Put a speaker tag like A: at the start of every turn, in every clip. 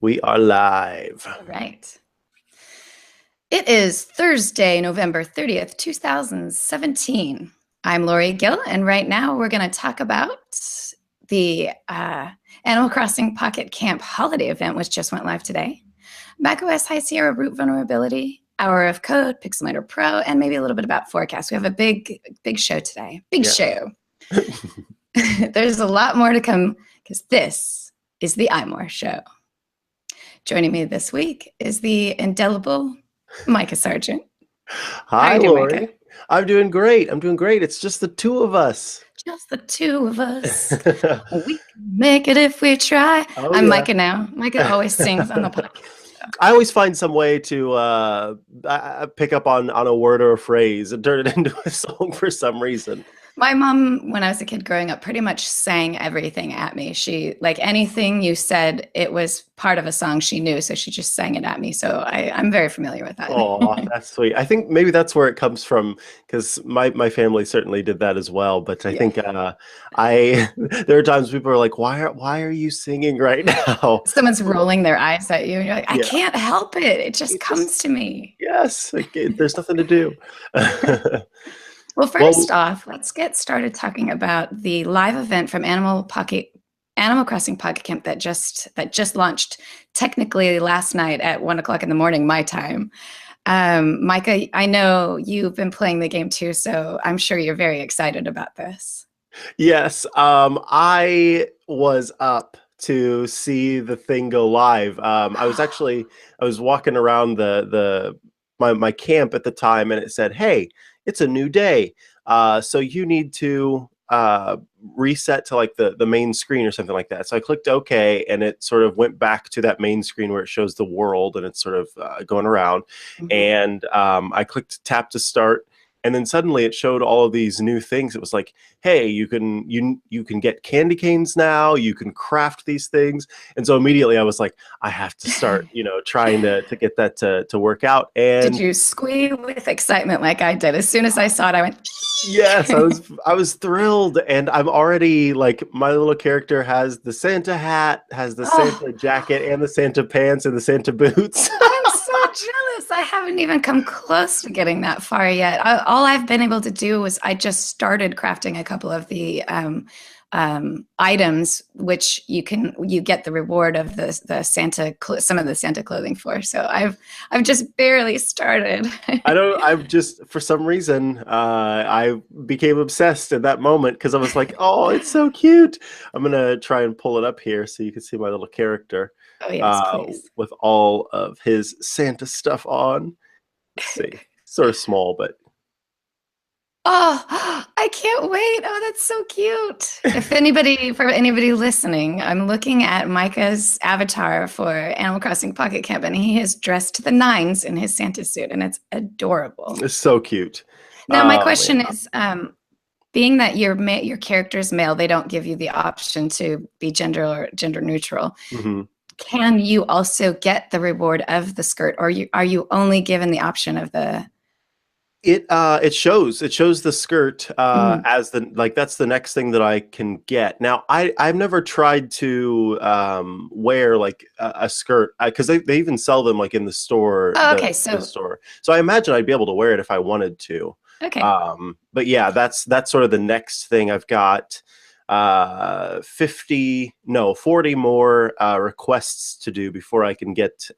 A: We are live.
B: All right. It is Thursday, November 30th, 2017. I'm Lori Gill, and right now we're going to talk about the Animal Crossing Pocket Camp holiday event, which just went live today, macOS High Sierra root vulnerability, Hour of Code, Pixelmator Pro, and maybe a little bit about forecast. We have a big show today. Big
A: Yeah.
B: show. There's a lot more to come because this is the iMore show. Joining me this week is the indelible Micah Sargent. How are
A: Hi,
B: you doing, Micah?
A: Lori. I'm doing great. I'm doing great. It's just the two of us.
B: Just the two of us. We can make it if we try.
A: Oh,
B: I'm
A: yeah.
B: Micah now. Micah always sings on the podcast. So.
A: I always find some way to pick up on a word or a phrase and turn it into a song for some reason.
B: My mom, when I was a kid growing up, pretty much sang everything at me. She, like anything you said, it was part of a song she knew, so she just sang it at me. So I'm very familiar with
A: Oh,
B: that.
A: that's sweet. I think maybe that's where it comes from because my family certainly did that as well. But I
B: Yeah.
A: think I there are times people are like, why are you singing right now?
B: Someone's rolling their eyes at you, and you're like, I
A: Yeah,
B: can't help it. It just
A: it just
B: comes to me.
A: yes, like, there's nothing to do.
B: Well, first
A: Well,
B: off, let's get started talking about the live event from Animal Crossing Pocket Camp that just launched technically last night at 1 o'clock in the morning, my time. Micah, I know you've been playing the game too, so I'm sure you're very excited about this.
A: yes, I was up to see the thing go live. I was walking around my camp at the time, and it said, "Hey, it's a new day, so you need to reset to like the main screen or something like that." So I clicked OK, and it sort of went back to that main screen where it shows the world and it's sort of going around.
B: Mhm.
A: And I clicked tap to start, and then suddenly it showed all of these new things. It was like, hey, you can get candy canes now, you can craft these things. And so immediately I was like, I have to start, trying to get that to work out.
B: Did
A: And
B: you squeal with excitement like I did? As soon as I saw it, I went,
A: yes, I was thrilled, and I'm already like, my little character has the Santa hat, has the
B: oh,
A: Santa jacket, and the Santa pants and the Santa boots.
B: I'm so jealous. I haven't even come close to getting that far yet. All I've been able to do was I just started crafting a couple of the items, which you get the reward of the some of the Santa clothing for. So I've just barely started.
A: I've just, for some reason, I became obsessed at that moment because I was like, oh, it's so cute. I'm going to try and pull it up here so you can see my little character
B: Oh yes, please.
A: with all of his Santa stuff on. Let's see. Sort of small, but
B: Oh, I can't wait. Oh, that's so cute. For anybody listening, I'm looking at Micah's avatar for Animal Crossing Pocket Camp, and he is dressed to the nines in his Santa suit, and it's adorable.
A: it's so cute.
B: Now, my
A: Man.
B: question is, being that your character's male, they don't give you the option to be gender neutral.
A: Mhm.
B: Can you also get the reward of the skirt, or are you only given the option of the?
A: It shows the skirt
B: Mm.
A: as the, like, that's the next thing that I can get. Now I've never tried to wear like a skirt because they even sell them like in the store,
B: Oh,
A: the
B: okay,
A: the
B: so
A: store. So I imagine I'd be able to wear it if I wanted to.
B: okay.
A: But yeah, that's sort of the next thing. I've got 40 more requests to do before I can get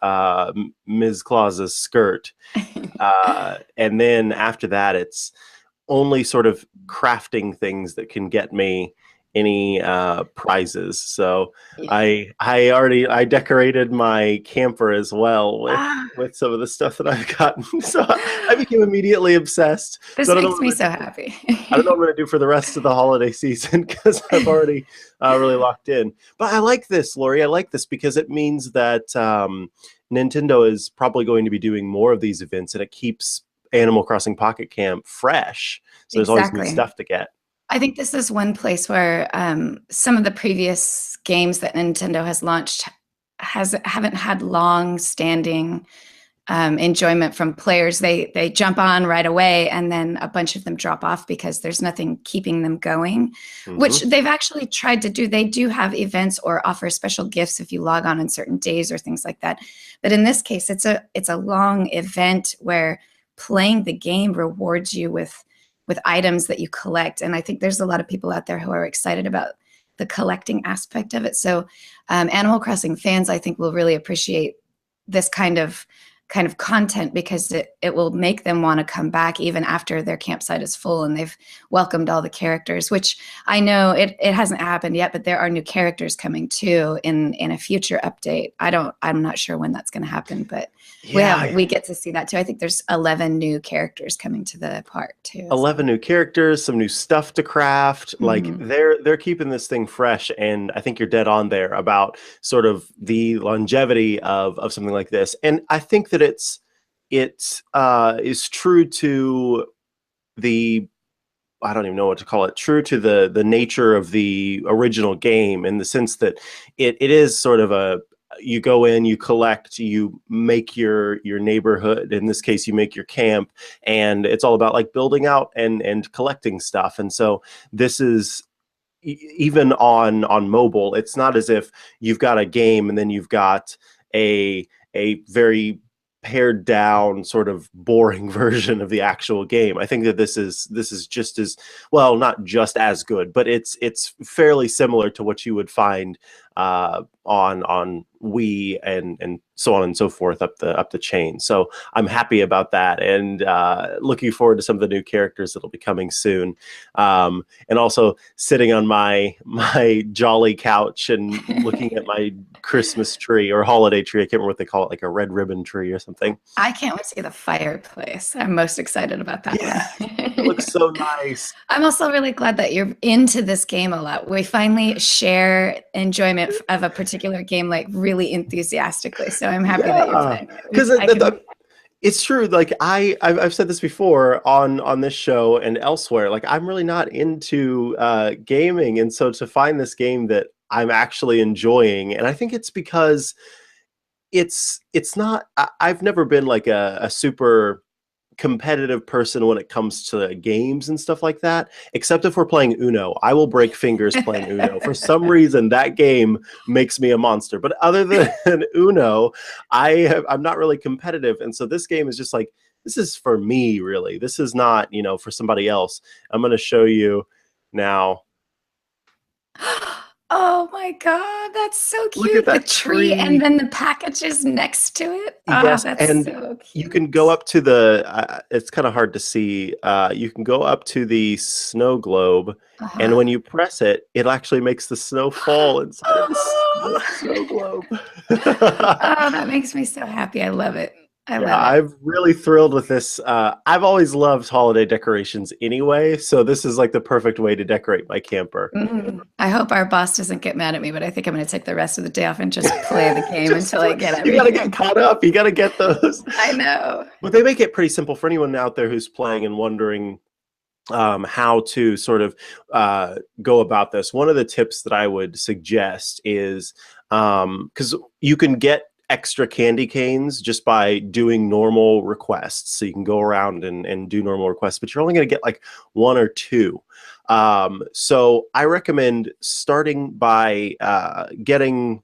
A: Ms. Claus's skirt. And then after that, it's only sort of crafting things that can get me any prizes. So
B: Yeah.
A: I decorated my camper as well
B: Ah,
A: with some of the stuff that I've gotten. So I became immediately obsessed. So
B: this makes me so
A: I don't know what
B: happy.
A: I'm going to do for the rest of the holiday season because I've already really locked in. But I like this, Lori. I like this because it means that Nintendo is probably going to be doing more of these events, and it keeps Animal Crossing Pocket Camp fresh. So there's always new
B: Exactly.
A: stuff to get.
B: I think this is one place where some of the previous games that Nintendo has launched haven't had long standing enjoyment from players. They jump on right away, and then a bunch of them drop off because there's nothing keeping them going, which
A: Hmm.
B: they've actually tried to do. They do have events or offer special gifts if you log on certain days or things like that. But in this case, it's a long event where playing the game rewards you with items that you collect. And I think there's a lot of people out there who are excited about the collecting aspect of it. So Animal Crossing fans, I think, will really appreciate this kind of content because it will make them want to come back even after their campsite is full and they've welcomed all the characters, which I know it hasn't happened yet, but there are new characters coming too in a future update. I'm not sure when that's going to happen, but
A: Yeah,
B: we get to see that too. I think there's 11 new characters coming to the park too.
A: 11 new characters, some new stuff to craft. Like
B: Mhm.
A: they're keeping this thing fresh, and I think you're dead on there about sort of the longevity of something like this. And I think that it is true to the I don't even know what to call it, true to the nature of the original game in the sense that it is sort of a you go in, you collect, you make your neighborhood. In this case, you make your camp, and it's all about like building out and collecting stuff. And so this is even on mobile. It's not as if you've got a game and then you've got a very pared down sort of boring version of the actual game. I think that this is just as well, not just as good, but it's fairly similar to what you would find on Wii and so on and so forth up the chain. So I'm happy about that, and looking forward to some of the new characters that'll be coming soon. And also sitting on my jolly couch and looking at my Christmas tree or holiday tree. I can't remember what they call it, like a red ribbon tree or something.
B: I can't wait to see the fireplace. I'm most excited about that
A: Yeah, it
B: one.
A: looks so nice.
B: I'm also really glad that you're into this game a lot. We finally share enjoyment of a particular game like really enthusiastically. So I'm happy that you're
A: Yeah,
B: playing it.
A: because
B: I can.
A: it's true. Like I've said this before on this show and elsewhere. Like I'm really not into gaming, and so to find this game that I'm actually enjoying, and I think it's because it's not. I've never been like a super competitive person when it comes to games and stuff like that, except if we're playing Uno. I will break fingers playing Uno. For some reason, that game makes me a monster. But other than Uno, I'm not really competitive. And so this game is just like, this is for me, really. This is not, for somebody else. I'm going to show you now.
B: Oh my God, that's so
A: Look at
B: cute. The
A: that
B: tree and
A: tree.
B: then the packages next to it. Oh,
A: Yes,
B: that's
A: and
B: so
A: you can go
B: cute.
A: up to the. It's kind of hard to see. You can go up to the snow globe, and
B: Uh-huh.
A: when you press it, it actually makes the snow fall inside of the
B: Oh.
A: snow globe.
B: Oh, that makes me so happy. I love it. I
A: Yeah,
B: love it.
A: I'm really thrilled with this. I've always loved holiday decorations anyway, so this is like the perfect way to decorate my camper.
B: I hope our boss doesn't get mad at me, but I think I'm going to take the rest of the day off and just play the game
A: Just
B: until I get
A: you got to get
B: everything.
A: caught up. You got to get those.
B: I know.
A: But they make it pretty simple for anyone out there who's playing and wondering how to sort of go about this. One of the tips that I would suggest is because you can get extra candy canes just by doing normal requests. So you can go around and do normal requests, but you're only going to get like one or two. So I recommend starting by getting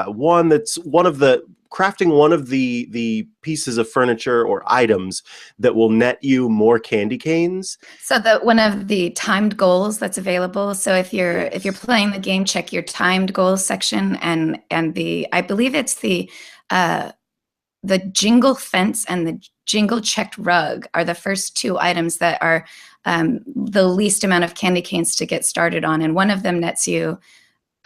A: one that's one of the crafting one of the pieces of furniture or items that will net you more candy canes.
B: So the one of the timed goals that's available. So if you're
A: Yes.
B: playing the game, check your timed goals section and the I believe it's uh the jingle fence and the jingle checked rug are the first two items that are the least amount of candy canes to get started on. And one of them nets you,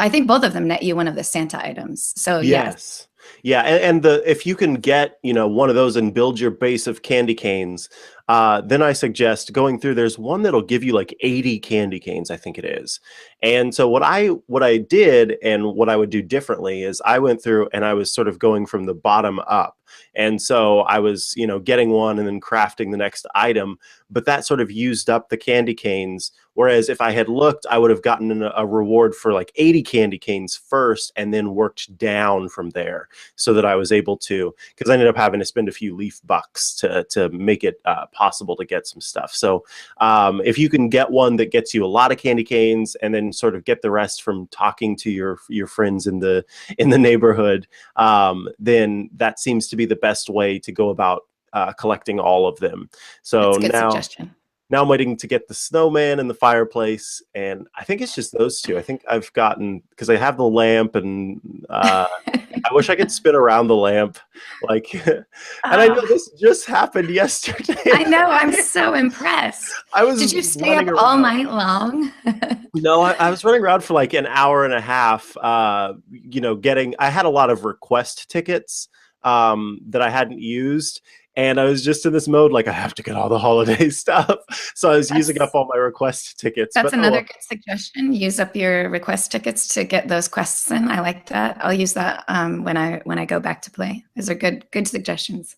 B: I think both of them net you one of the Santa items. So yes.
A: Yes. Yeah, and the if you can get, one of those and build your base of candy canes, then I suggest going through. There's one that'll give you like 80 candy canes, I think it is. And so what I did and what I would do differently is I went through and I was sort of going from the bottom up. And so I was, getting one and then crafting the next item, but that sort of used up the candy canes. Whereas if I had looked, I would have gotten a reward for like 80 candy canes first and then worked down from there so that I was able to, because I ended up having to spend a few leaf bucks to make it possible to get some stuff. So if you can get one that gets you a lot of candy canes and then sort of get the rest from talking to your friends in the neighborhood, then that seems to be the best way to go about collecting all of them. So
B: That's a good suggestion.
A: now I'm waiting to get the snowman and the fireplace, and I think it's just those two. I think I've gotten, because I have the lamp, and I wish I could spin around the lamp, like. And I know this just happened yesterday.
B: I know. I'm so impressed.
A: I was.
B: Did you stay up all night long?
A: No, I was running around for like an hour and a half. I had a lot of request tickets that I hadn't used. And I was just in this mode, like, I have to get all the holiday stuff. So I was using up all my request tickets.
B: That's another good suggestion. Use up your request tickets to get those quests in. I like that. I'll use that when I go back to play. Those are good suggestions.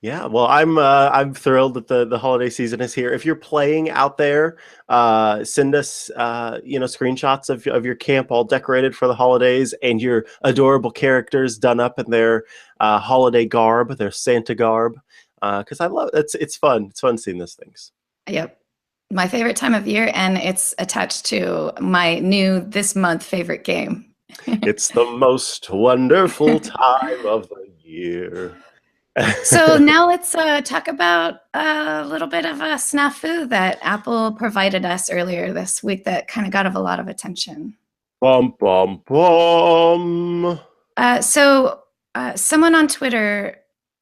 A: Yeah, well, I'm thrilled that the holiday season is here. If you're playing out there, send us screenshots of your camp all decorated for the holidays and your adorable characters done up in their holiday garb, their Santa garb. Because I love it's fun. It's fun seeing those things.
B: Yep, my favorite time of year, and it's attached to my new this month favorite game.
A: It's the most wonderful time of the year.
B: So now let's talk about a little bit of a snafu that Apple provided us earlier this week that kind of got a lot of attention.
A: Bum, bum, bum.
B: So someone on Twitter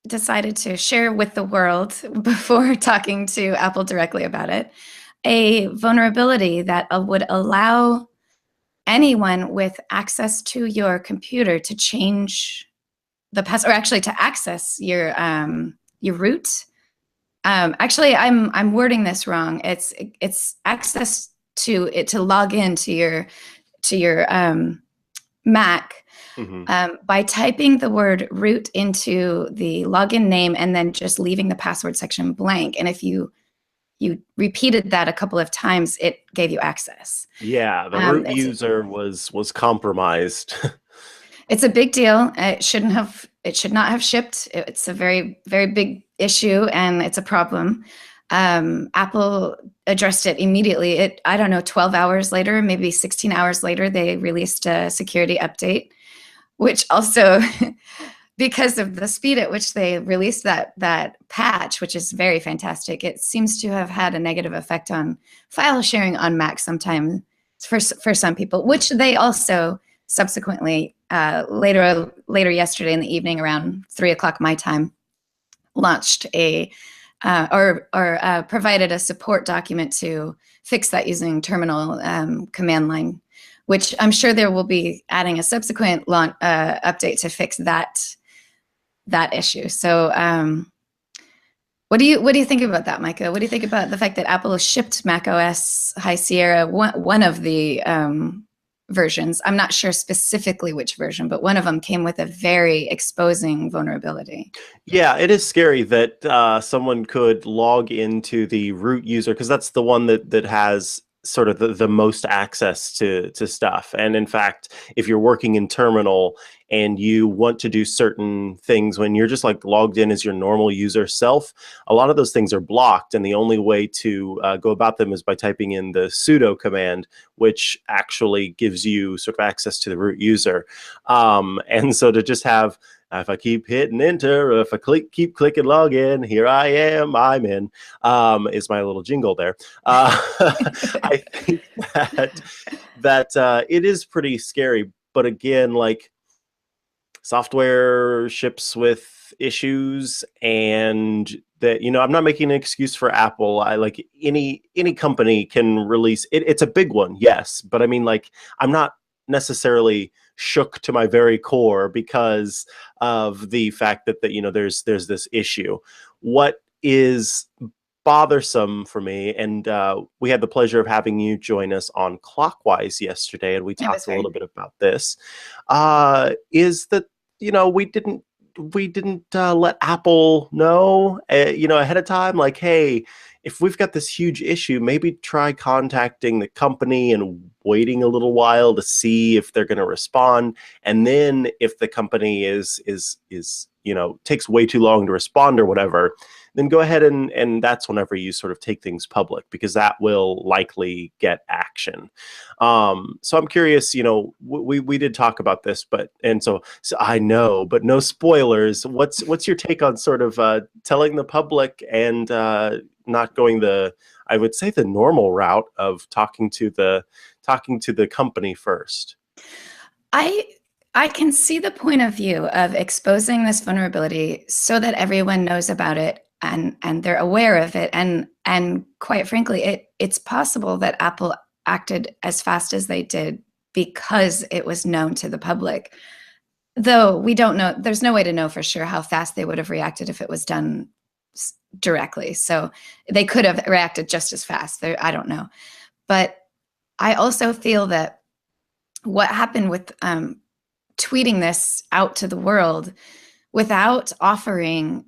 B: decided to share with the world, before talking to Apple directly about it, a vulnerability that would allow anyone with access to your computer to change the password, or actually to access your root. Actually, I'm wording this wrong. It's access to it to log into your Mac. Mm-hmm. By typing the word root into the login name and then just leaving the password section blank. And if you repeated that a couple of times, it gave you access.
A: Yeah, the root user was compromised.
B: It's a big deal. It should not have shipped. It's a very, very big issue, and it's a problem. Apple addressed it immediately. I don't know, 12 hours later, maybe 16 hours later, they released a security update, which also, because of the speed at which they released that patch, which is very fantastic, it seems to have had a negative effect on file sharing on Mac sometimes for some people, which they also subsequently later yesterday in the evening around 3:00 my time launched provided a support document to fix that using terminal command line, which I'm sure there will be adding a subsequent update to fix that issue. So what do you think about that, Micah? What do you think about the fact that Apple has shipped macOS High Sierra, one of the versions? I'm not sure specifically which version, but one of them came with a very exposing vulnerability.
A: Yeah, it is scary that someone could log into the root user, because that's the one that has sort of the most access to stuff. And in fact, if you're working in terminal and you want to do certain things when you're just like logged in as your normal user self, a lot of those things are blocked. And the only way to go about them is by typing in the sudo command, which actually gives you sort of access to the root user. And so to just have, if I keep hitting enter, or if I keep clicking login, here I am, I'm in, is my little jingle there. I think that it is pretty scary. But again, like, software ships with issues, and that, I'm not making an excuse for Apple. I like any company can release it. It's a big one, yes, but I mean, like, I'm not necessarily shook to my very core because of the fact that there's this issue. What is bothersome for me, and we had the pleasure of having you join us on Clockwise yesterday, and we
B: It was
A: talked a
B: very
A: little bit about this. Is that we didn't let Apple know, ahead of time, like, hey, if we've got this huge issue, maybe try contacting the company and waiting a little while to see if they're going to respond. And then if the company is takes way too long to respond or whatever, then go ahead and that's whenever you sort of take things public, because that will likely get action. So I'm curious, we did talk about this, so I know, but no spoilers. What's your take on sort of telling the public and not going I would say the normal route of talking to the company first?
B: I can see the point of view of exposing this vulnerability so that everyone knows about it and they're aware of it, and quite frankly, it's possible that Apple acted as fast as they did because it was known to the public. Though we don't know, there's no way to know for sure how fast they would have reacted if it was done directly. So they could have reacted just as fast. I don't know. But I also feel that what happened with tweeting this out to the world without offering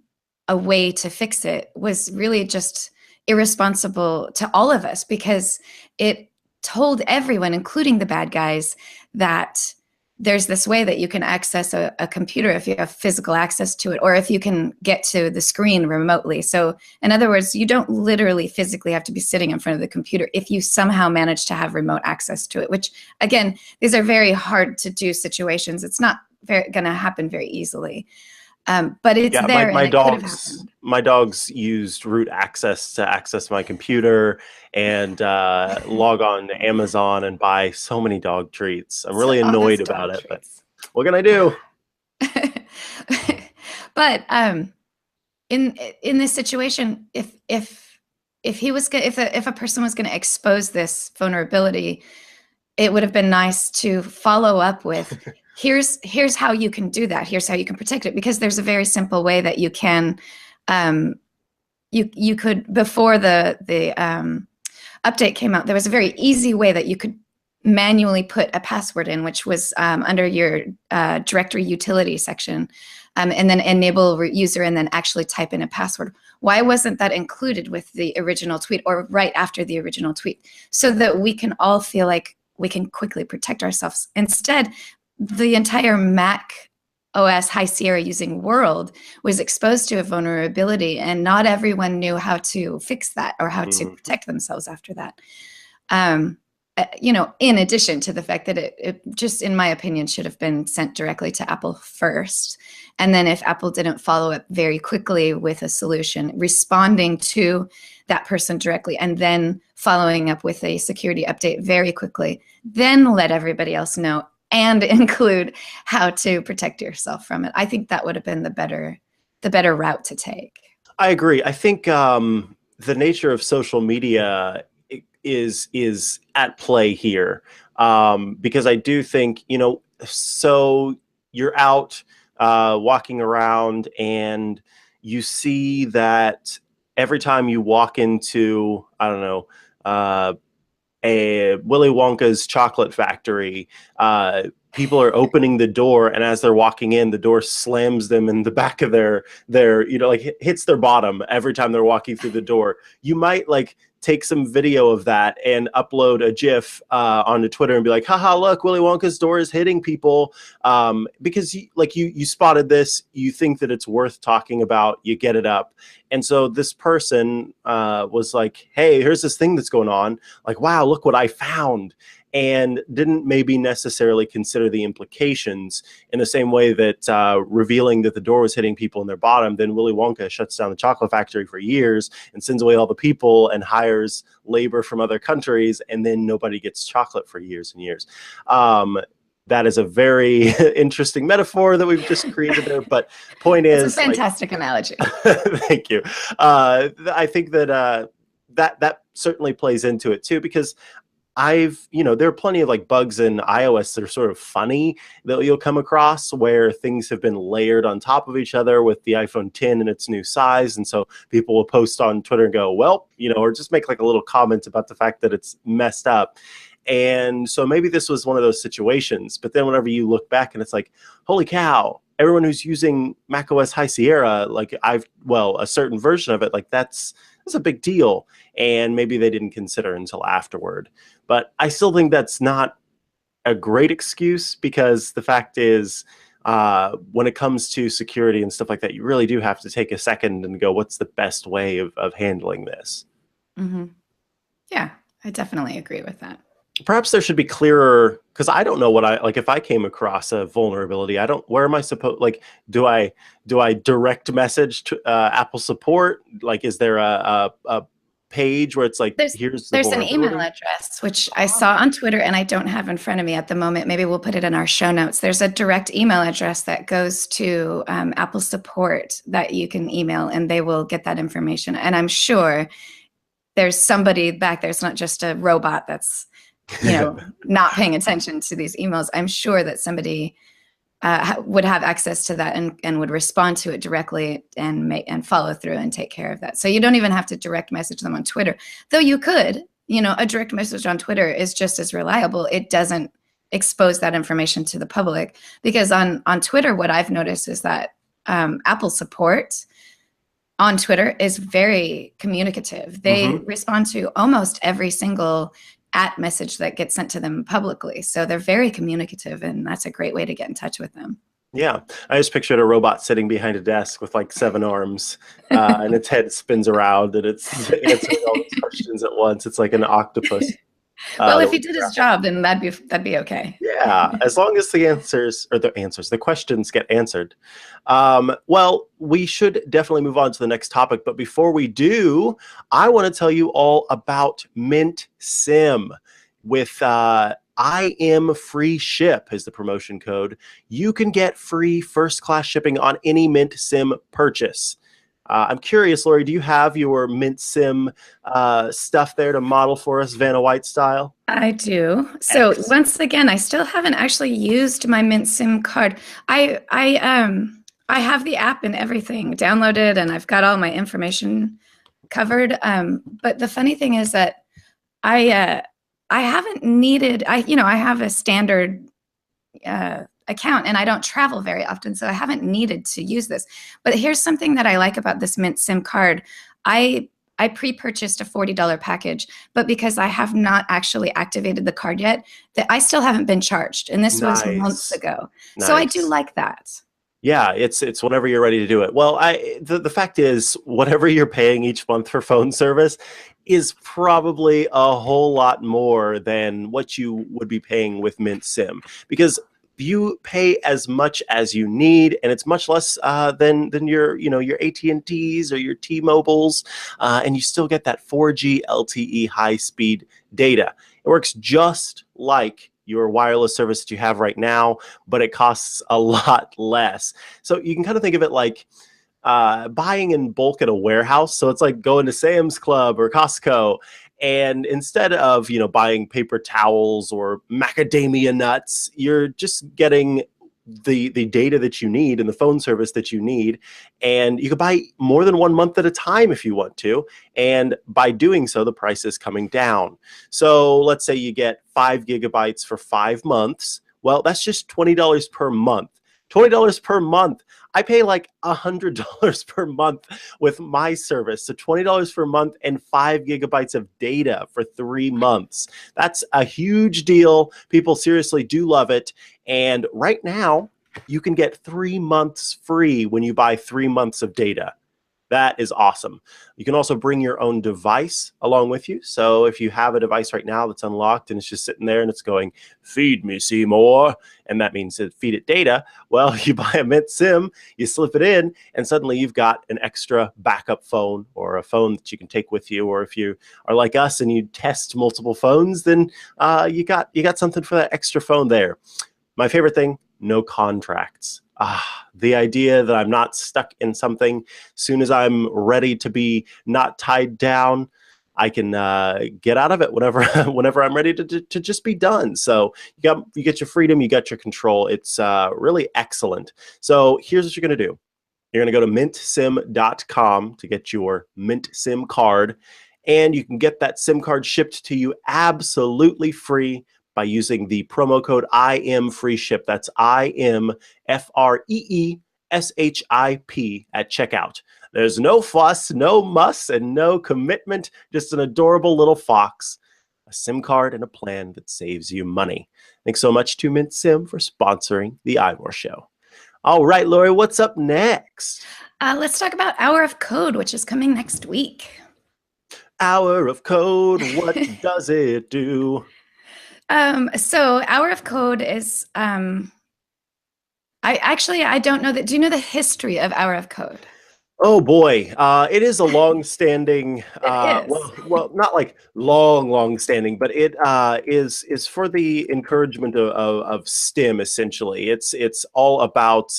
B: a way to fix it was really just irresponsible to all of us, because it told everyone, including the bad guys, that there's this way that you can access a computer if you have physical access to it, or if you can get to the screen remotely. So in other words, you don't literally physically have to be sitting in front of the computer if you somehow manage to have remote access to it, which again, these are very hard to do situations. It's not going to happen very easily. But it's
A: Yeah,
B: there, and it could have happened.
A: my dogs used root access to access my computer and log on to Amazon and buy so many dog treats. I'm
B: So
A: really
B: all those
A: annoyed
B: dog
A: about it, but
B: treats.
A: what can I do?
B: But in this situation, if a person was going to expose this vulnerability, it would have been nice to follow up with, here's how you can do that. Here's how you can protect it, because there's a very simple way that you can, you could, before the update came out, there was a very easy way that you could manually put a password in, which was under your directory utility section, and then enable user and then actually type in a password. Why wasn't that included with the original tweet or right after the original tweet, so that we can all feel like we can quickly protect ourselves? Instead, the entire Mac OS High Sierra using world was exposed to a vulnerability, and not everyone knew how to fix that or how to protect themselves after that. In addition to the fact that it just, in my opinion, should have been sent directly to Apple first. And then if Apple didn't follow up very quickly with a solution, responding to that person directly, and then following up with a security update very quickly, then let everybody else know and include how to protect yourself from it. I think that would have been the better route to take.
A: I agree. I think the nature of social media is at play here, because I do think, so you're out walking around and you see that every time you walk into, I don't know, a Willy Wonka's chocolate factory, people are opening the door, and as they're walking in, the door slams them in the back of their hits their bottom every time they're walking through the door. You might take some video of that and upload a GIF onto Twitter and be like, haha, look, Willy Wonka's door is hitting people, because you spotted this, you think that it's worth talking about, you get it up. And so this person was like, hey, here's this thing that's going on. Like, wow, look what I found. And didn't maybe necessarily consider the implications in the same way that revealing that the door was hitting people in their bottom, then Willy Wonka shuts down the chocolate factory for years and sends away all the people and hires labor from other countries, and then nobody gets chocolate for years and years. That is a very interesting metaphor that we've just created there, but point is,
B: it's a fantastic analogy.
A: Thank you. I think that that certainly plays into it too, because there are plenty of like bugs in iOS that are sort of funny that you'll come across where things have been layered on top of each other with the iPhone 10 and its new size. And so people will post on Twitter and go, well, or just make like a little comment about the fact that it's messed up. And so maybe this was one of those situations. But then whenever you look back and it's like, holy cow, everyone who's using macOS High Sierra, like a certain version of it, like that's a big deal. And maybe they didn't consider until afterward. But I still think that's not a great excuse, because the fact is, when it comes to security and stuff like that, you really do have to take a second and go, what's the best way of handling this?
B: Mm-hmm. Yeah, I definitely agree with that.
A: Perhaps there should be clearer, because I don't know what if I came across a vulnerability, where am I supposed, like, do I direct message to Apple support? Like, is there a page where it's like, here's the
B: there's an
A: vulnerability?
B: email address, which I saw on Twitter and I don't have in front of me at the moment. Maybe we'll put it in our show notes. There's a direct email address that goes to Apple support that you can email, and they will get that information. And I'm sure there's somebody back there. It's not just a robot that's, not paying attention to these emails. I'm sure that somebody would have access to that and would respond to it directly and follow through and take care of that. So you don't even have to direct message them on Twitter, though you could. A direct message on Twitter is just as reliable. It doesn't expose that information to the public, because on Twitter, what I've noticed is that Apple support on Twitter is very communicative. They respond to almost every single message that gets sent to them publicly. So they're very communicative, and that's a great way to get in touch with them.
A: Yeah, I just pictured a robot sitting behind a desk with like 7 arms, and its head spins around, and it's answering all these questions at once. It's like an octopus.
B: Well, if he did his job, then that'd be okay.
A: Yeah, as long as the questions get answered. Well, we should definitely move on to the next topic. But before we do, I want to tell you all about Mint Sim. With I am free ship is the promotion code. You can get free first-class shipping on any Mint Sim purchase. I'm curious, Lori, do you have your Mint Sim stuff there to model for us, Vanna White style?
B: I do. So once again, I still haven't actually used my Mint Sim card. I have the app and everything downloaded, and I've got all my information covered. But the funny thing is that I haven't needed. I have a standard account, and I don't travel very often, so I haven't needed to use this. But here's something that I like about this Mint Sim card. I pre-purchased a $40 package, but because I have not actually activated the card yet, that I still haven't been charged, and this was months ago. Nice. So I do like that.
A: Yeah, it's whenever you're ready to do it. Well, the fact is, whatever you're paying each month for phone service is probably a whole lot more than what you would be paying with Mint Sim, because you pay as much as you need, and it's much less than your AT&Ts or your T-Mobiles, and you still get that 4G LTE high-speed data. It works just like your wireless service that you have right now, but it costs a lot less. So you can kind of think of it like buying in bulk at a warehouse. So it's like going to Sam's Club or Costco, and instead of buying paper towels or macadamia nuts, you're just getting the data that you need and the phone service that you need. And you can buy more than 1 month at a time if you want to. And by doing so, the price is coming down. So let's say you get 5 gigabytes for 5 months. Well, that's just $20 per month. $20 per month. I pay like $100 per month with my service. So $20 per month and 5 gigabytes of data for 3 months. That's a huge deal. People seriously do love it. And right now, you can get 3 months free when you buy 3 months of data. That is awesome. You can also bring your own device along with you. So if you have a device right now that's unlocked and it's just sitting there and it's going, feed me, Seymour, and that means to feed it data, well, you buy a Mint Sim, you slip it in, and suddenly you've got an extra backup phone or a phone that you can take with you. Or if you are like us and you test multiple phones, then you got something for that extra phone there. My favorite thing, no contracts. The idea that I'm not stuck in something soon as I'm ready to be not tied down. I can get out of it whenever whenever I'm ready to just be done. So you get your freedom, you got your control. It's really excellent. So here's what you're going to do. You're going to go to mintsim.com to get your Mint SIM card, and you can get that SIM card shipped to you absolutely free by using the promo code IMFreeShip. That's IMFREESHIP at checkout. There's no fuss, no muss, and no commitment, just an adorable little fox, a SIM card, and a plan that saves you money. Thanks so much to Mint SIM for sponsoring the iMore Show. All right, Lori, what's up next?
B: Let's talk about Hour of Code, which is coming next week.
A: Hour of Code, what does it do?
B: So Hour of Code is I don't know that. Do you know the history of Hour of Code?
A: Oh boy, it is a long-standing.
B: It is.
A: Well, not like long-standing, but it is for the encouragement of STEM. Essentially, it's all about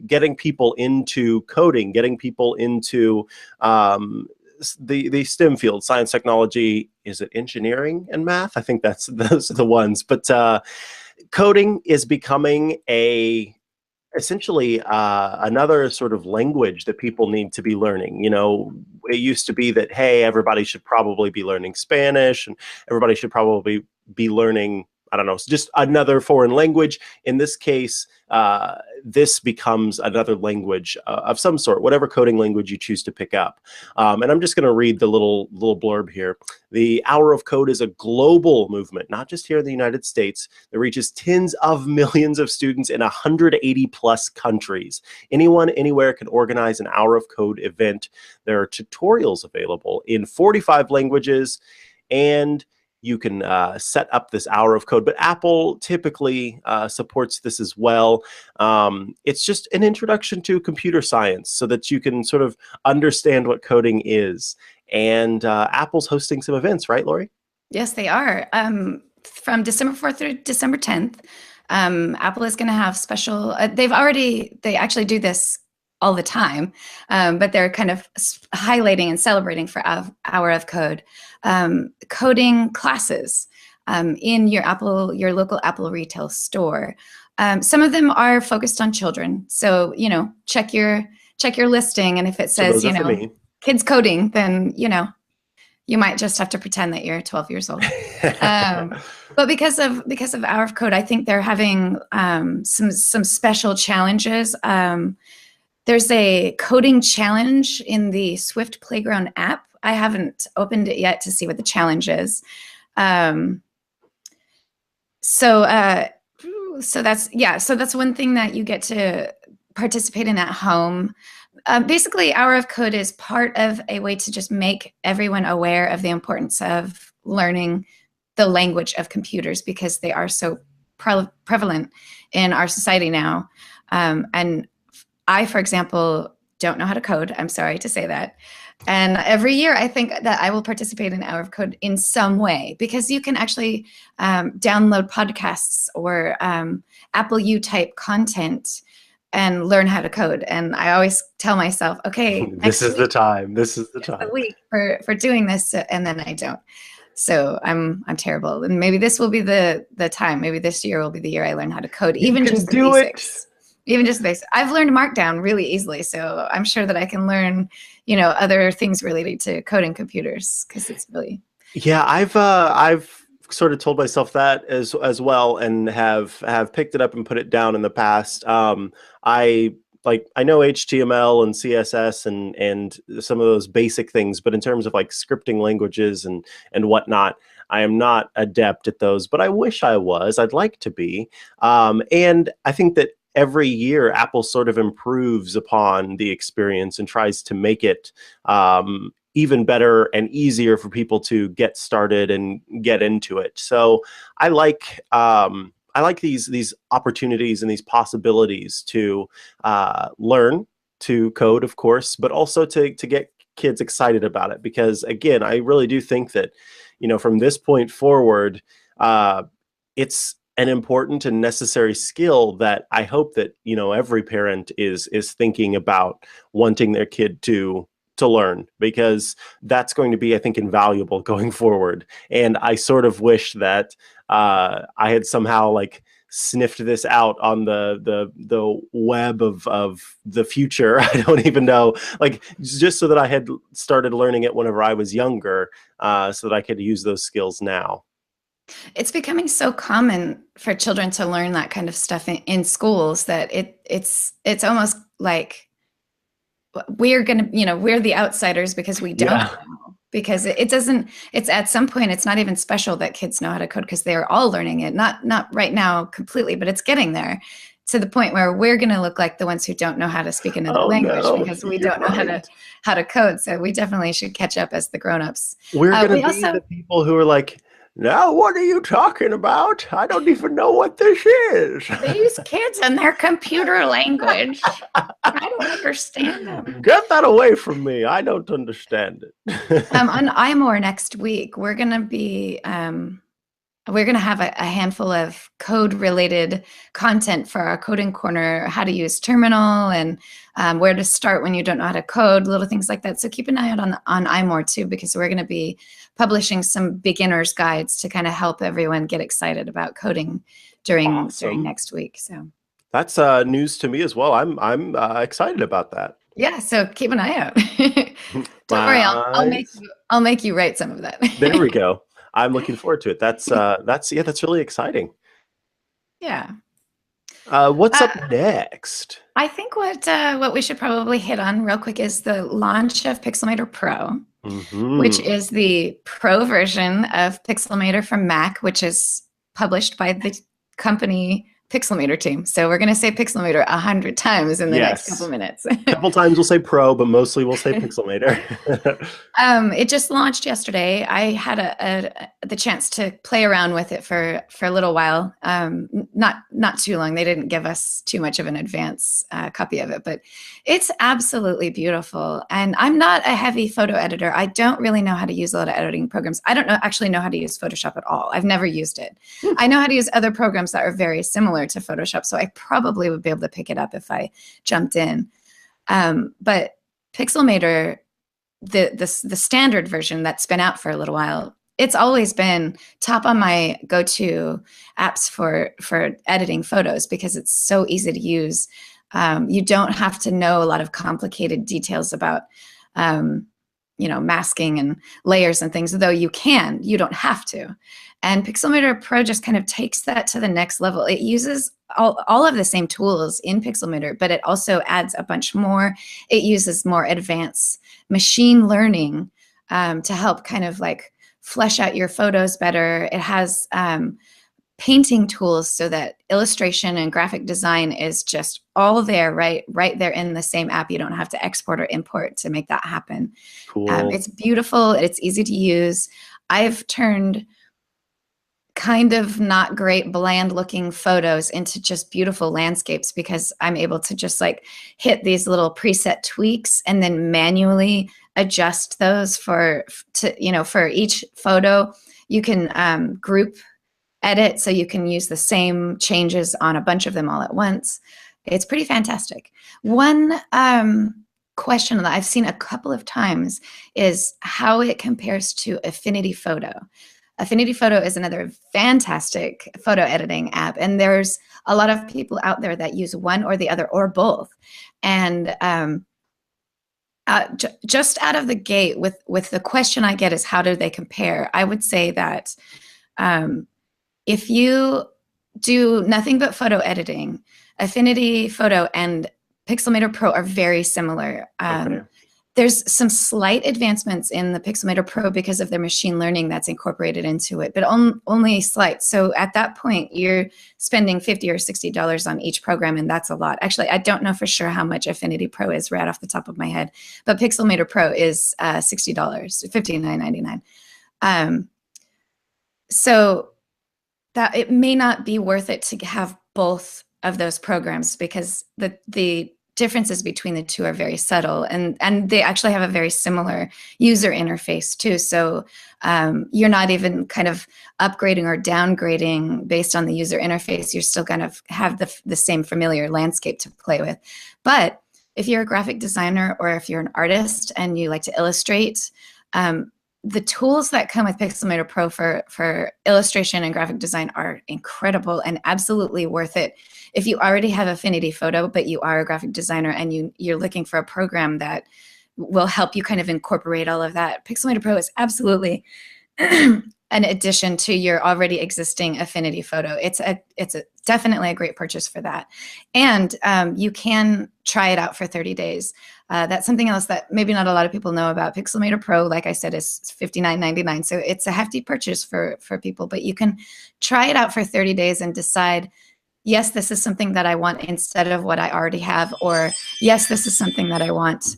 A: getting people into coding, getting people into the STEM field: science, technology. Is it engineering and math? I think those are the ones. But coding is becoming essentially another sort of language that people need to be learning. It used to be that, hey, everybody should probably be learning Spanish, and everybody should probably be learning, I don't know, just another foreign language. In this case, this becomes another language of some sort, whatever coding language you choose to pick up. And I'm just going to read the little blurb here. The Hour of Code is a global movement, not just here in the United States, that reaches tens of millions of students in 180 plus countries. Anyone, anywhere can organize an Hour of Code event. There are tutorials available in 45 languages, and you can set up this Hour of Code. But Apple typically supports this as well. It's just an introduction to computer science so that you can sort of understand what coding is. And Apple's hosting some events, right, Lori?
B: Yes, they are. From December 4th through December 10th, Apple is going to have special. They actually do this all the time, but they're kind of highlighting and celebrating for Hour of Code, coding classes in your local Apple retail store. Some of them are focused on children, so check your listing, and if it says kids coding, then you might just have to pretend that you're 12 years old. But because of Hour of Code, I think they're having some special challenges. There's a coding challenge in the Swift Playground app. I haven't opened it yet to see what the challenge is. So that's one thing that you get to participate in at home. Basically, Hour of Code is part of a way to just make everyone aware of the importance of learning the language of computers, because they are so prevalent in our society now. And I, for example, don't know how to code. I'm sorry to say that. And every year I think that I will participate in Hour of Code in some way, because you can actually download podcasts or Apple U type content and learn how to code. And I always tell myself, okay,
A: this is the time. This is the time.
B: A week for doing this, and then I don't. So I'm terrible. And maybe this will be the time. Maybe this year will be the year I learn how to code, even just the basics. Even just the basics. I've learned Markdown really easily, so I'm sure that I can learn, other things related to coding computers, because it's really.
A: Yeah, I've sort of told myself that as well, and have picked it up and put it down in the past. I know HTML and CSS and some of those basic things, but in terms of like scripting languages and whatnot, I am not adept at those, but I wish I was. I'd like to be. And I think that every year Apple sort of improves upon the experience and tries to make it even better and easier for people to get started and get into it. So I like these opportunities and these possibilities to learn to code, of course, but also to get kids excited about it. Because again, I really do think that, from this point forward, it's an important and necessary skill that I hope that every parent is thinking about wanting their kid to to learn because that's going to be, I think, invaluable going forward. And I sort of wish that I had somehow like sniffed this out on the web of the future. I don't even know, like just so that I had started learning it whenever I was younger, so that I could use those skills now.
B: It's becoming so common for children to learn that kind of stuff in schools that it's almost like we're gonna, we're the outsiders because we don't
A: Yeah.
B: know. Because it doesn't, it's at some point, it's not even special that kids know how to code because they're all learning it. Not right now completely, but it's getting there to the point where we're going to look like the ones who don't know how to speak another
A: Oh
B: language
A: no,
B: because we
A: you're
B: don't know
A: right.
B: how to code. So we definitely should catch up as the grown-ups.
A: We're gonna
B: We
A: be
B: also
A: the people who are like, now what are you talking about? I don't even know what this is.
B: these kids and their computer language. I don't understand them.
A: Get that away from me. I don't understand it.
B: On iMore next week, we're going to have a handful of code related content for our coding corner, how to use terminal and where to start when you don't know how to code, little things like that. So keep an eye out on iMore too, because we're going to be publishing some beginner's guides to kind of help everyone get excited about coding during
A: Awesome.
B: next week. So
A: That's news to me as well. I'm excited about that.
B: yeah, so keep an eye out. Don't worry,
A: Nice.
B: I'll make you write some of that.
A: There we go. I'm looking forward to it. That's yeah, that's really exciting.
B: Yeah.
A: What's
B: Uh,
A: up next?
B: I think what we should probably hit on real quick is the launch of Pixelmator Pro, which
A: Hmm.
B: is the pro version of Pixelmator from Mac, which is published by the company Pixelmator team. So we're going to say Pixelmator 100 times in the next couple
A: Yes.
B: minutes.
A: Couple times we'll say pro, but mostly we'll say Pixelmator.
B: It just launched yesterday. I had the chance to play around with it for a little while. Not too long. They didn't give us too much of an advance copy of it, but it's absolutely beautiful. And I'm not a heavy photo editor. I don't really know how to use a lot of editing programs. I don't actually know how to use Photoshop at all. I've never used it. I know how to use other programs that are very similar to Photoshop, so I probably would be able to pick it up if I jumped in. But Pixelmator, the standard version that's been out for a little while, it's always been top on my go-to apps for editing photos because it's so easy to use. You don't have to know a lot of complicated details about masking and layers and things, though you can. You don't have to. And Pixelmator Pro just kind of takes that to the next level. It uses all of the same tools in Pixelmator, but it also adds a bunch more. It uses more advanced machine learning to help kind of like flesh out your photos better. It has painting tools so that illustration and graphic design is just all there, right there in the same app. You don't have to export or import to make that happen.
A: Cool.
B: It's beautiful. It's easy to use. I've turned kind of not great bland looking photos into just beautiful landscapes because I'm able to just like hit these little preset tweaks and then manually adjust those for each photo. You can group edit so you can use the same changes on a bunch of them all at once. It's pretty fantastic. One question that I've seen a couple of times is how it compares to Affinity Photo. Affinity Photo is another fantastic photo editing app, and there's a lot of people out there that use one or the other or both. And just out of the gate, with the question I get is how do they compare? I would say that if you do nothing but photo editing, Affinity Photo and Pixelmator Pro are very similar.
A: Okay.
B: There's some slight advancements in the Pixelmator Pro because of their machine learning that's incorporated into it, but only slight. So at that point, you're spending $50 or $60 on each program, and that's a lot. Actually, I don't know for sure how much Affinity Pro is right off the top of my head, but Pixelmator Pro is $60, $59.99. So that it may not be worth it to have both of those programs because the differences between the two are very subtle, and they actually have a very similar user interface too. So you're not even kind of upgrading or downgrading based on the user interface. You're still kind of have the same familiar landscape to play with. But if you're a graphic designer or if you're an artist and you like to illustrate, the tools that come with Pixelmator Pro for illustration and graphic design are incredible and absolutely worth it. If you already have Affinity Photo, but you are a graphic designer and you're looking for a program that will help you kind of incorporate all of that, Pixelmator Pro is absolutely an addition to your already existing Affinity Photo. It's definitely a great purchase for that. And you can try it out for 30 days. That's something else that maybe not a lot of people know about. Pixelmator Pro, like I said, is $59.99. So it's a hefty purchase for people, but you can try it out for 30 days and decide, yes, this is something that I want instead of what I already have, or yes, this is something that I want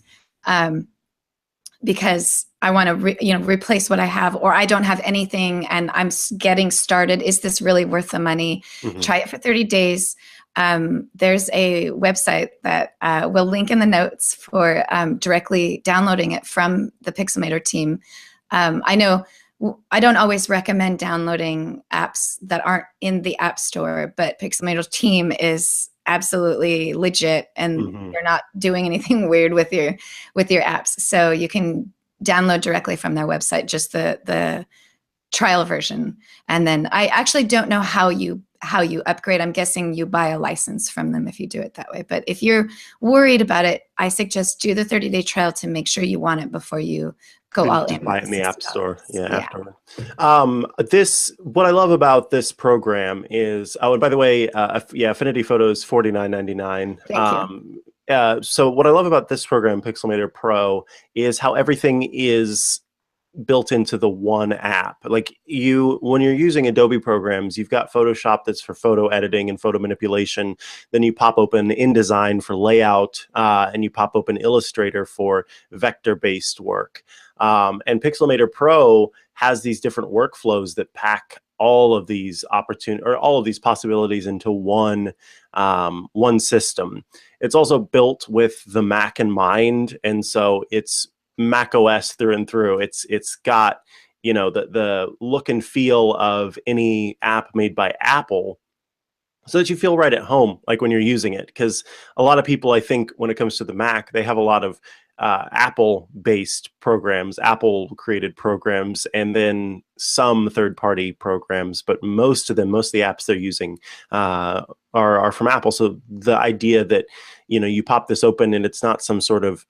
B: because I want to replace what I have, or I don't have anything and I'm getting started. Is this really worth the money? Mm-hmm. Try it for 30 days. There's a website that we'll link in the notes for directly downloading it from the Pixelmator team. I know I don't always recommend downloading apps that aren't in the App Store, but Pixelmator team is absolutely legit, and mm-hmm. you're not doing anything weird with your apps. So you can download directly from their website, just the trial version. And then I actually don't know how you upgrade. I'm guessing you buy a license from them if you do it that way. But if you're worried about it, I suggest do the 30-day trial to make sure you want it before you go all in.
A: Buy it in the App Store. Yeah. What I love about this program is, and by the way, Affinity Photo is $49.99.
B: Thank you.
A: So what I love about this program, Pixelmator Pro, is how everything is built into the one app. Like when you're using Adobe programs, you've got Photoshop that's for photo editing and photo manipulation. Then you pop open InDesign for layout, and you pop open Illustrator for vector-based work. And Pixelmator Pro has these different workflows that pack all of these all of these possibilities into one system. It's also built with the Mac in mind, and so it's Mac OS through and through. It's got the look and feel of any app made by Apple, so that you feel right at home, like when you're using it. Because a lot of people, I think, when it comes to the Mac, they have a lot of Apple-based programs, Apple-created programs, and then some third-party programs. But most of the apps they're using are from Apple. So the idea that you pop this open and it's not some sort of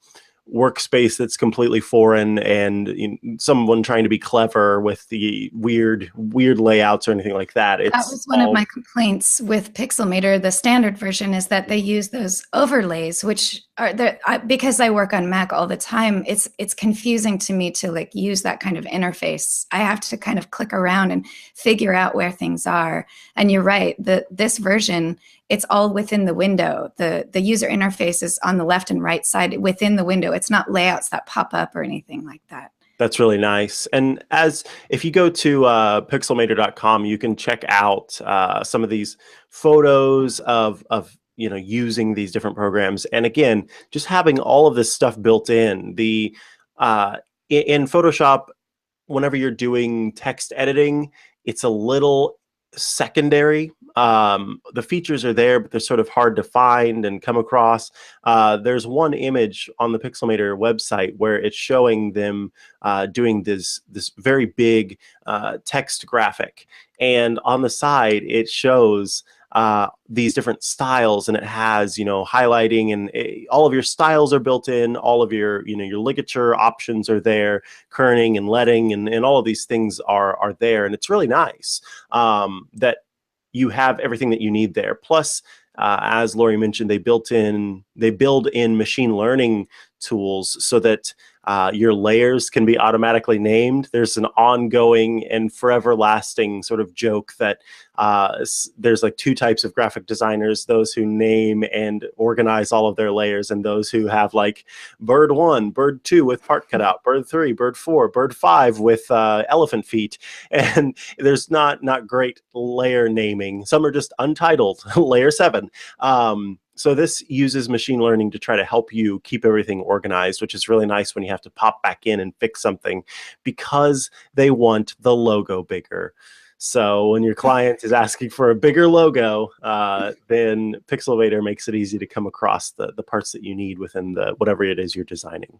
A: workspace that's completely foreign and someone trying to be clever with the weird layouts or anything like that.
B: That was one of my complaints with Pixelmator. The standard version is that they use those overlays, which are because I work on Mac all the time. It's confusing to me to use that kind of interface. I have to kind of click around and figure out where things are. And you're right. This version, it's all within the window. The user interface is on the left and right side within the window. It's not layouts that pop up or anything like that.
A: That's really nice. And if you go to pixelmator.com, you can check out some of these photos of using these different programs. And again, just having all of this stuff built in. In Photoshop, whenever you're doing text editing, it's a little secondary. The features are there, but they're sort of hard to find and come across. There's one image on the Pixelmator website where it's showing them doing this very big text graphic, and on the side it shows these different styles, and it has highlighting, and all of your styles are built in. All of your your ligature options are there, kerning and leading, and all of these things are there, and it's really nice that you have everything that you need there. Plus, as Lori mentioned, they build in machine learning tools so that your layers can be automatically named. There's an ongoing and forever lasting sort of joke that there's two types of graphic designers: those who name and organize all of their layers, and those who have bird 1, bird 2 with part cut out, bird 3, bird 4, bird 5 with elephant feet. And there's not great layer naming. Some are just untitled, layer 7. So this uses machine learning to try to help you keep everything organized, which is really nice when you have to pop back in and fix something because they want the logo bigger. So when your client is asking for a bigger logo, then Pixelmator makes it easy to come across the parts that you need within the whatever it is you're designing.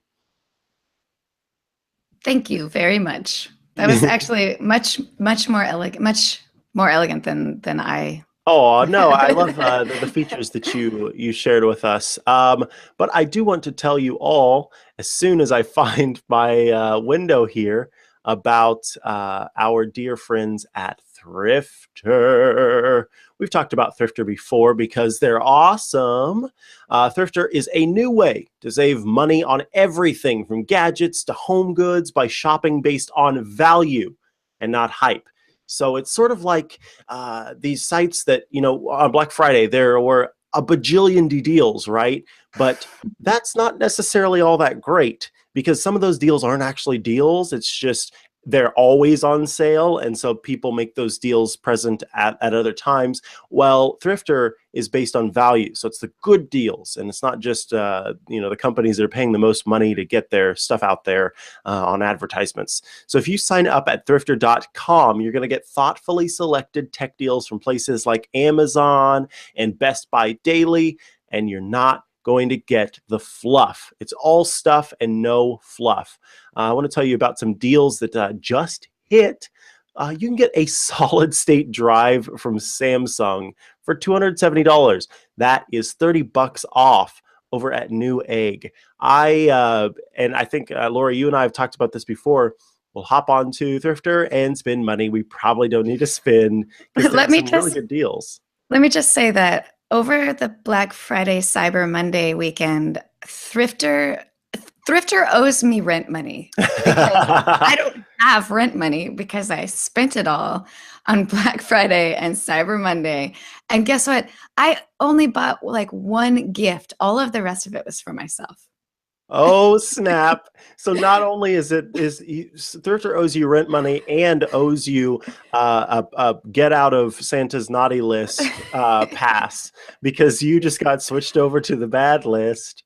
B: Thank you very much. That was actually much more elegant, much more elegant than I.
A: Oh no, I love the features that you shared with us. But I do want to tell you all as soon as I find my window here about our dear friends at Thrifter. We've talked about Thrifter before because they're awesome. Thrifter is a new way to save money on everything from gadgets to home goods by shopping based on value and not hype. So it's sort of like these sites that, on Black Friday, there were a bajillion deals, right? But that's not necessarily all that great because some of those deals aren't actually deals. It's just they're always on sale. And so people make those deals present at other times. Well, Thrifter is based on value. So it's the good deals. And it's not just, the companies that are paying the most money to get their stuff out there on advertisements. So if you sign up at thrifter.com, you're going to get thoughtfully selected tech deals from places like Amazon and Best Buy Daily. And you're not going to get the fluff. It's all stuff and no fluff. I want to tell you about some deals that just hit. You can get a solid state drive from Samsung for $270. That is $30 off over at Newegg. And I think, Laura, you and I have talked about this before. We'll hop on to Thrifter and spend money we probably don't need to spend because there's some really good deals.
B: Let me just say that over the Black Friday, Cyber Monday weekend, Thrifter owes me rent money because I don't have rent money because I spent it all on Black Friday and Cyber Monday. And guess what? I only bought like one gift. All of the rest of it was for myself.
A: Oh snap! So not only is Thrifter owes you rent money and owes you a get out of Santa's naughty list pass because you just got switched over to the bad list.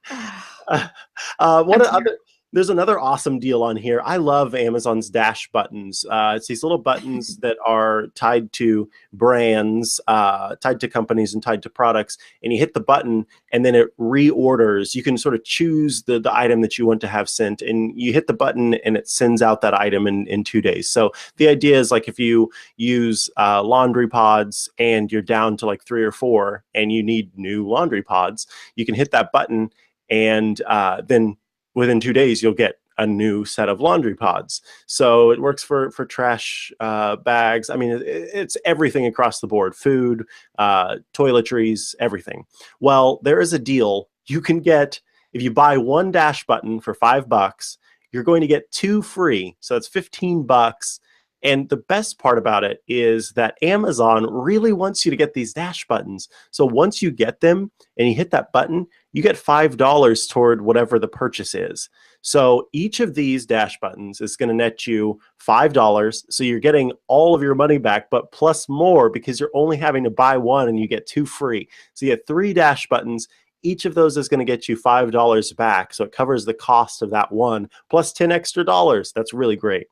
A: There's another awesome deal on here. I love Amazon's Dash buttons. It's these little buttons that are tied to brands, tied to companies, and tied to products. And you hit the button, and then it reorders. You can sort of choose the item that you want to have sent, and you hit the button, and it sends out that item in 2 days. So the idea is like if you use laundry pods and you're down to like 3 or 4, and you need new laundry pods, you can hit that button, and then within 2 days, you'll get a new set of laundry pods. So it works for trash bags. I mean, it's everything across the board, food, toiletries, everything. Well, there is a deal you can get. If you buy one Dash button for $5, you're going to get 2 free. So it's $15. And the best part about it is that Amazon really wants you to get these Dash buttons. So once you get them and you hit that button, you get $5 toward whatever the purchase is. So each of these Dash buttons is going to net you $5. So you're getting all of your money back, but plus more because you're only having to buy one and you get 2 free. So you get 3 Dash buttons. Each of those is going to get you $5 back. So it covers the cost of that one plus 10 extra dollars. That's really great.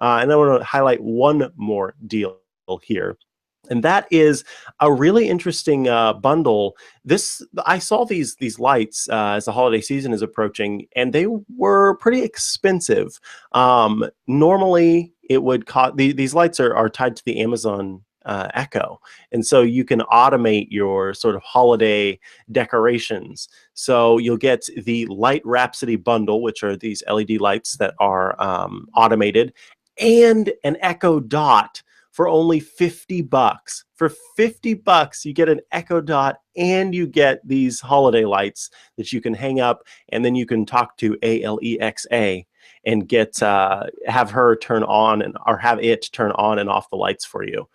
A: And then I want to highlight one more deal here. And that is a really interesting bundle. I saw these lights as the holiday season is approaching, and they were pretty expensive. Normally, it would cost. These lights are tied to the Amazon Echo, and so you can automate your sort of holiday decorations. So you'll get the Light Rhapsody bundle, which are these LED lights that are automated, and an Echo Dot for only $50. For $50, you get an Echo Dot and you get these holiday lights that you can hang up, and then you can talk to Alexa and get have her turn on or have it turn on and off the lights for you.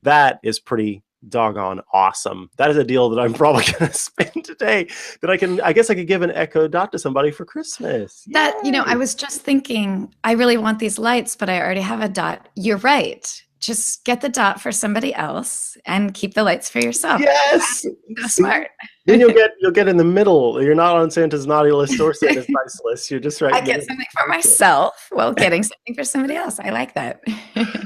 A: That is pretty doggone awesome. That is a deal that I'm probably going to spend today. I guess I could give an Echo Dot to somebody for Christmas.
B: I was just thinking, I really want these lights, but I already have a Dot. You're right. just get the dot for somebody else and keep the lights for yourself.
A: Yes.
B: So
A: See?
B: smart.
A: Then you'll get in the middle. You're not on Santa's naughty list or Santa's nice list. You're just right
B: I
A: in the
B: get
A: middle.
B: something for myself while getting something for somebody else. I like that.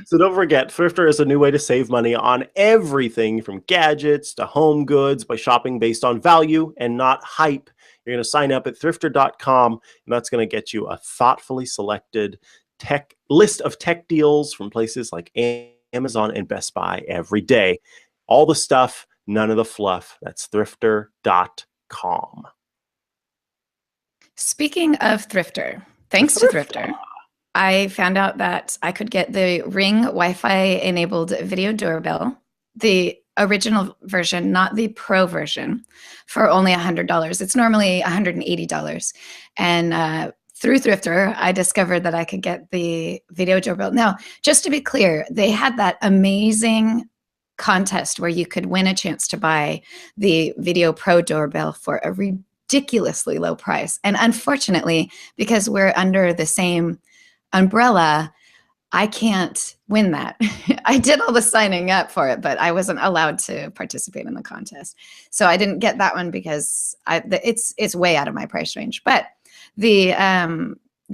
A: So don't forget, Thrifter is a new way to save money on everything from gadgets to home goods by shopping based on value and not hype. You're going to sign up at thrifter.com, and that's going to get you a thoughtfully selected tech list of tech deals from places like Amazon and Best Buy every day. All the stuff, none of the fluff. That's thrifter.com.
B: Speaking of Thrifter, thanks to Thrifter, I found out that I could get the Ring Wi-Fi enabled video doorbell, the original version, not the Pro version, for only $100. It's normally $180. And through Thrifter, I discovered that I could get the video doorbell. Now, just to be clear, they had that amazing contest where you could win a chance to buy the Video Pro doorbell for a ridiculously low price. And unfortunately, because we're under the same umbrella, I can't win that. I did all the signing up for it, but I wasn't allowed to participate in the contest. So I didn't get that one because it's way out of my price range. But the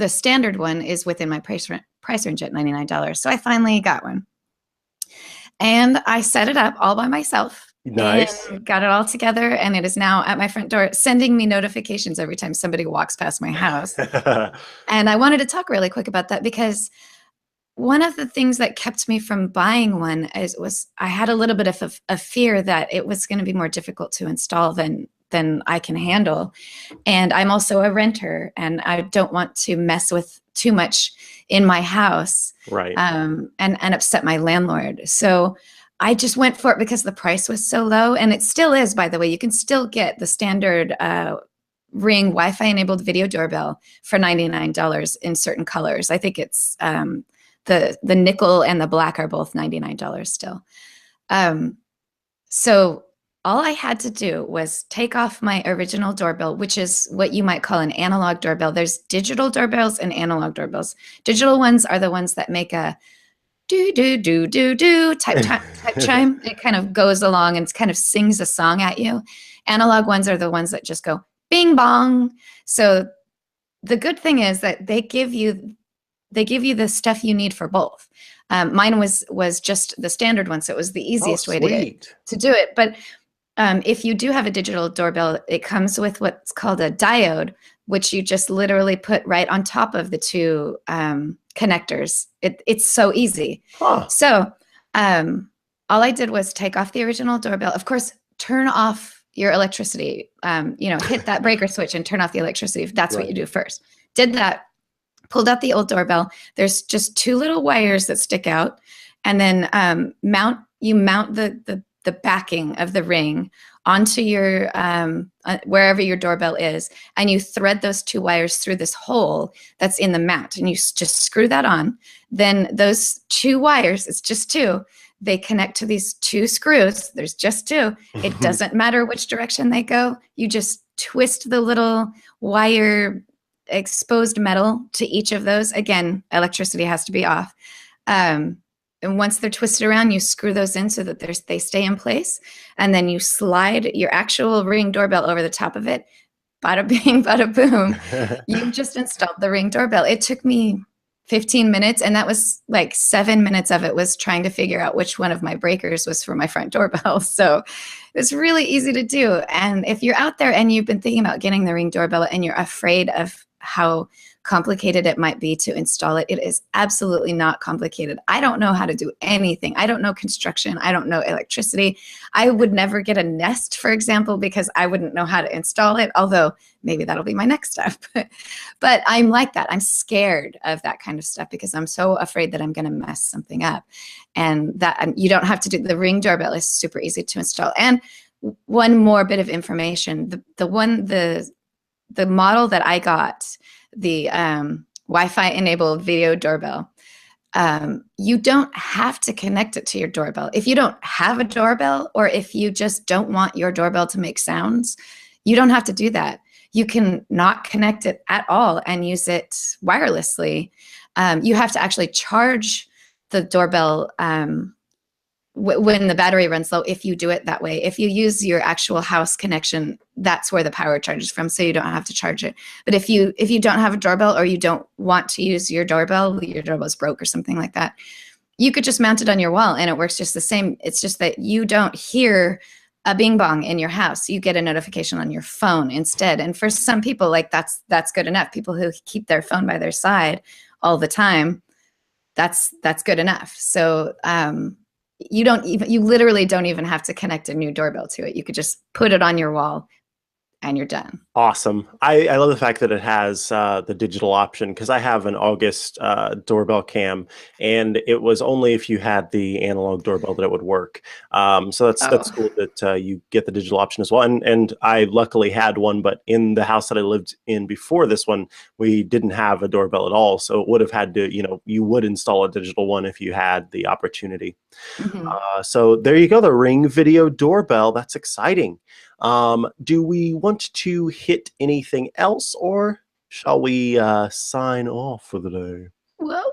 B: standard one is within my price range at $99. So I finally got one. And I set it up all by myself.
A: Nice.
B: And got it all together, and it is now at my front door, sending me notifications every time somebody walks past my house. And I wanted to talk really quick about that because one of the things that kept me from buying one was I had a little bit of a fear that it was going to be more difficult to install than I can handle. And I'm also a renter, and I don't want to mess with too much in my house,
A: right?
B: And upset my landlord. So I just went for it because the price was so low, and it still is, by the way. You can still get the standard Ring Wi-Fi enabled video doorbell for $99 in certain colors. I think it's the nickel and the black are both $99 still. So all I had to do was take off my original doorbell, which is what you might call an analog doorbell. There's digital doorbells and analog doorbells. Digital ones are the ones that make a do do do do do type chime. It kind of goes along and kind of sings a song at you. Analog ones are the ones that just go bing bong. So the good thing is that they give you the stuff you need for both. Mine was just the standard one, so it was the easiest way to do it. But if you do have a digital doorbell, it comes with what's called a diode, which you just literally put right on top of the two connectors. It's so easy.
A: Huh.
B: So all I did was take off the original doorbell. Of course, turn off your electricity. Hit that breaker switch and turn off the electricity. If that's what you do first. Did that. Pulled out the old doorbell. There's just two little wires that stick out, and then mount the backing of the Ring onto your wherever your doorbell is, and you thread those two wires through this hole that's in the mount, and you just screw that on. Then those two wires, it's just two, they connect to these two screws. There's just two. It doesn't matter which direction they go. You just twist the little wire exposed metal to each of those. Again, electricity has to be off. And once they're twisted around, you screw those in so that they stay in place. And then you slide your actual Ring doorbell over the top of it. Bada bing, bada boom. You've just installed the Ring doorbell. It took me 15 minutes, and that was like 7 minutes of it was trying to figure out which one of my breakers was for my front doorbell. So it's really easy to do. And if you're out there and you've been thinking about getting the Ring doorbell and you're afraid of how complicated it might be to install it, it is absolutely not complicated. I don't know how to do anything. I don't know construction. I don't know electricity. I would never get a Nest, for example, because I wouldn't know how to install it, although maybe that'll be my next step. But I'm like that. I'm scared of that kind of stuff because I'm so afraid that I'm going to mess something up. And that you don't have to do. The Ring doorbell is super easy to install. And one more bit of information, the model that I got, the Wi-Fi enabled video doorbell, you don't have to connect it to your doorbell. If you don't have a doorbell, or if you just don't want your doorbell to make sounds, you don't have to do that. You can not connect it at all and use it wirelessly. You have to actually charge the doorbell when the battery runs low, if you do it that way. If you use your actual house connection, that's where the power charges from, so you don't have to charge it. But if you don't have a doorbell, or you don't want to use your doorbell's broke or something like that, you could just mount it on your wall and it works just the same. It's just that you don't hear a bing bong in your house. You get a notification on your phone instead. And for some people, like that's good enough. People who keep their phone by their side all the time, that's good enough. So you literally don't even have to connect a new doorbell to it. You could just put it on your wall and you're done.
A: Awesome. I love the fact that it has the digital option, because I have an August doorbell cam, and it was only if you had the analog doorbell that it would work. So that's cool that you get the digital option as well. And I luckily had one, but in the house that I lived in before this one, we didn't have a doorbell at all. So it would have had to, you would install a digital one if you had the opportunity. So there you go, the Ring Video Doorbell. That's exciting. Do we want to hit anything else, or shall we sign off for the day?
B: Well,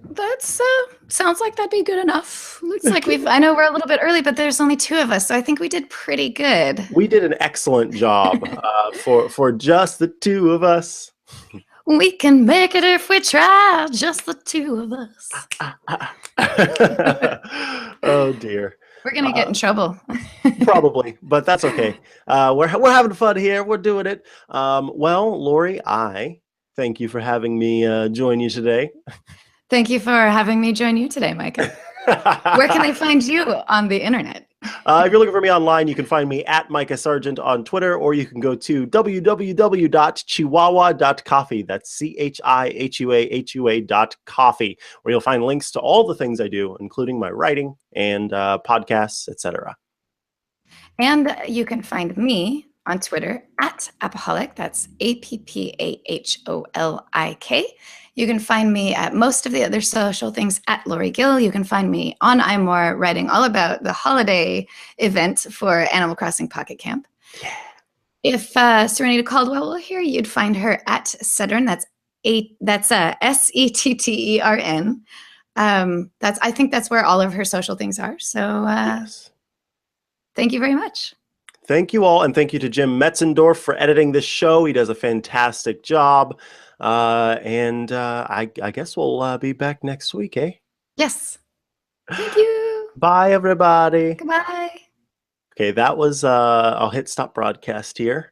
B: that's sounds like that'd be good enough. Looks like I know we're a little bit early, but there's only 2 of us, so I think we did pretty good.
A: We did an excellent job for just the 2 of us.
B: We can make it if we try, just the 2 of us.
A: Oh dear.
B: We're gonna get in trouble.
A: Probably, but that's okay. We're having fun here. We're doing it. Well, Lori, I thank you for having me join you today.
B: Thank you for having me join you today, Micah. Where can I find you on the internet?
A: If you're looking for me online, you can find me at Micah Sargent on Twitter, or you can go to www.chihuahua.coffee. That's CHIHUAHUA.coffee, where you'll find links to all the things I do, including my writing and podcasts, etc.
B: And you can find me on Twitter at Apaholic. That's APPAHOLIK. You can find me at most of the other social things at Lori Gill. You can find me on iMore writing all about the holiday event for Animal Crossing Pocket Camp.
A: Yeah.
B: If Serenity Caldwell were here, you'd find her at Settern. That's SETTERN. I think that's where all of her social things are. So
A: yes.
B: Thank you very much.
A: Thank you all, and thank you to Jim Metzendorf for editing this show. He does a fantastic job. And I guess we'll be back next week, eh?
B: Yes. Thank you.
A: Bye, everybody.
B: Goodbye.
A: Okay, that was, I'll hit stop broadcast here.